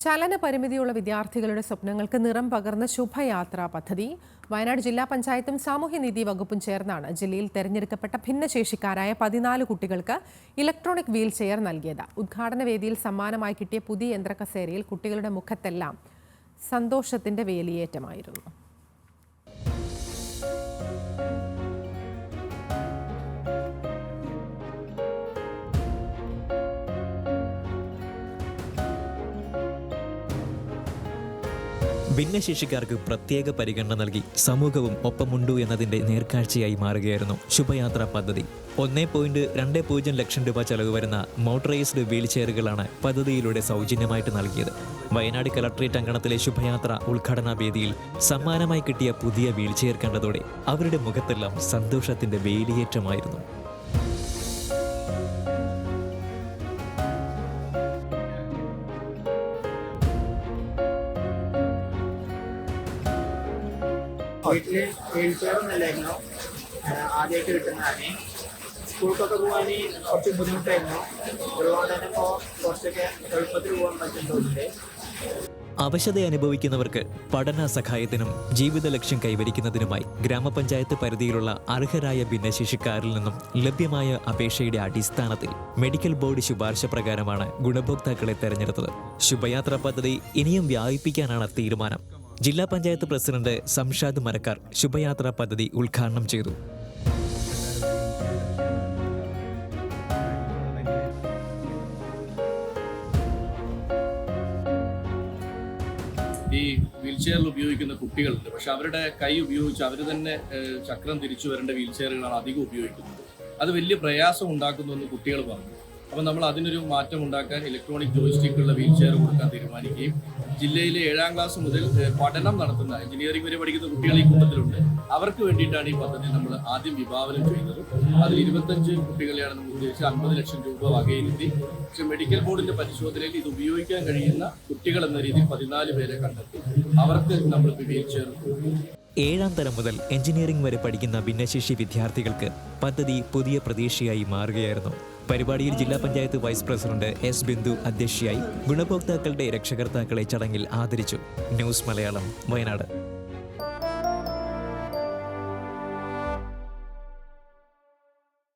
ചലന പരിമിതിയുള്ള വിദ്യാർത്ഥികളുടെ സ്വപ്നങ്ങൾക്ക് നിറം പകർന്ന ശുഭയാത്രാ പദ്ധതി വയനാട് ജില്ലാ പഞ്ചായത്തും സാമൂഹ്യനീതി വകുപ്പും ചേർന്നാണ് ജില്ലയിൽ തെരഞ്ഞെടുക്കപ്പെട്ട ഭിന്നശേഷിക്കാരായ 14 കുട്ടികൾക്ക് ഇലക്ട്രോണിക് വീൽ ചെയർ നൽകിയത്. ഉദ്ഘാടന വേദിയിൽ സമ്മാനമായി കിട്ടിയ പുതിയ യന്ത്രക്കസേരയിൽ കുട്ടികളുടെ മുഖത്തെല്ലാം സന്തോഷത്തിന്റെ വേലിയേറ്റമായിരുന്നു. ഭിന്നശേഷിക്കാർക്ക് പ്രത്യേക പരിഗണന നൽകി സമൂഹവും ഒപ്പമുണ്ടു എന്നതിന്റെ നേർക്കാഴ്ചയായി മാറുകയായിരുന്നു ശുഭയാത്രാ പദ്ധതി. 1.20 ലക്ഷം രൂപ ചെലവ് വരുന്ന മോട്ടറൈസ്ഡ് വീൽ ചെയറുകളാണ് പദ്ധതിയിലൂടെ സൗജന്യമായിട്ട് നൽകിയത്. വയനാട് കളക്ട്രേറ്റ് അങ്കണത്തിലെ ശുഭയാത്ര ഉദ്ഘാടന വേദിയിൽ സമ്മാനമായി കിട്ടിയ പുതിയ വീൽ ചെയർ കണ്ടതോടെ അവരുടെ മുഖത്തെല്ലാം സന്തോഷത്തിന്റെ വേലിയേറ്റമായിരുന്നു. വീട്ടില് വീൽ ചെയറൊന്നുമില്ലായിരുന്നു. ആദ്യമായിട്ട് കിട്ടുന്നതാണ്. സ്കൂൾക്കൊക്കെ പോകാൻ കുറച്ച് ബുദ്ധിമുട്ടായിരുന്നു. അതുകൊണ്ട് തന്നെ ഇപ്പോൾ കുറച്ചൊക്കെ എളുപ്പത്തിൽ പോകാൻ പറ്റുന്നുണ്ട്. അവശത അനുഭവിക്കുന്നവർക്ക് പഠന സഹായത്തിനും ജീവിത ലക്ഷ്യം കൈവരിക്കുന്നതിനുമായി ഗ്രാമപഞ്ചായത്ത് പരിധിയിലുള്ള അർഹരായ ഭിന്നശേഷിക്കാരിൽ നിന്നും ലഭ്യമായ അപേക്ഷയുടെ അടിസ്ഥാനത്തിൽ മെഡിക്കൽ ബോർഡ് ശുപാർശ പ്രകാരമാണ് ഗുണഭോക്താക്കളെ തെരഞ്ഞെടുത്തത്. ശുഭയാത്രാ പദ്ധതി ഇനിയും വ്യാപിപ്പിക്കാനാണ് തീരുമാനം. ജില്ലാ പഞ്ചായത്ത് പ്രസിഡന്റ് സംഷാദ് മരക്കാർ ശുഭയാത്രാ പദ്ധതി ഉദ്ഘാടനം ചെയ്തു. ഈ വീൽ ചെയറിൽ ഉപയോഗിക്കുന്ന കുട്ടികളുണ്ട്. പക്ഷെ അവരുടെ കൈ ഉപയോഗിച്ച് അവർ തന്നെ ചക്രം തിരിച്ചു വരേണ്ട വീൽ ചെയറുകളാണ് അധികം ഉപയോഗിക്കുന്നത്. അത് വലിയ പ്രയാസം ഉണ്ടാക്കുന്നു എന്ന് കുട്ടികൾ പറഞ്ഞു. അപ്പം നമ്മൾ അതിനൊരു മാറ്റം ഉണ്ടാക്കാൻ ഇലക്ട്രോണിക് ജോയിസ്റ്റിക്കുള്ള വീൽ ചെയർ കൊടുക്കാൻ തീരുമാനിക്കുകയും ജില്ലയിലെ 7ാം ക്ലാസ് മുതൽ പഠനം നടത്തുന്ന എഞ്ചിനീയറിംഗ് വരെ പഠിക്കുന്ന കുട്ടികൾ ഈ കൂട്ടത്തിലുണ്ട്. അവർക്ക് വേണ്ടിയിട്ടാണ് ഈ പദ്ധതി നമ്മൾ ആദ്യം വിഭാവനം ചെയ്യുന്നത്. അതിൽ 25 കുട്ടികളെയാണ് നമ്മൾ ഉദ്ദേശിച്ച് 50 ലക്ഷം രൂപ വകയിരുത്തി. പക്ഷെ മെഡിക്കൽ ബോർഡിന്റെ പരിശോധനയിൽ ഇത് ഉപയോഗിക്കാൻ കഴിയുന്ന കുട്ടികൾ എന്ന രീതിയിൽ 14 പേരെ കണ്ടെത്തി. അവർക്ക് നമ്മൾ വീൽ ചെയർ കൊടുക്കും. 7ാം തരം മുതൽ എഞ്ചിനീയറിംഗ് വരെ പഠിക്കുന്ന ഭിന്നശേഷി വിദ്യാർത്ഥികൾക്ക് പദ്ധതി പുതിയ പ്രതീക്ഷയായി മാറുകയായിരുന്നു. പരിപാടിയിൽ ജില്ലാ panchayat vice president S Bindu അധ്യക്ഷയായി. ഗുണഭോക്താക്കളുടെ രക്ഷകർത്താക്കളെ ചടങ്ങിൽ ആദരിച്ചു. ന്യൂസ് മലയാളം, വയനാട്.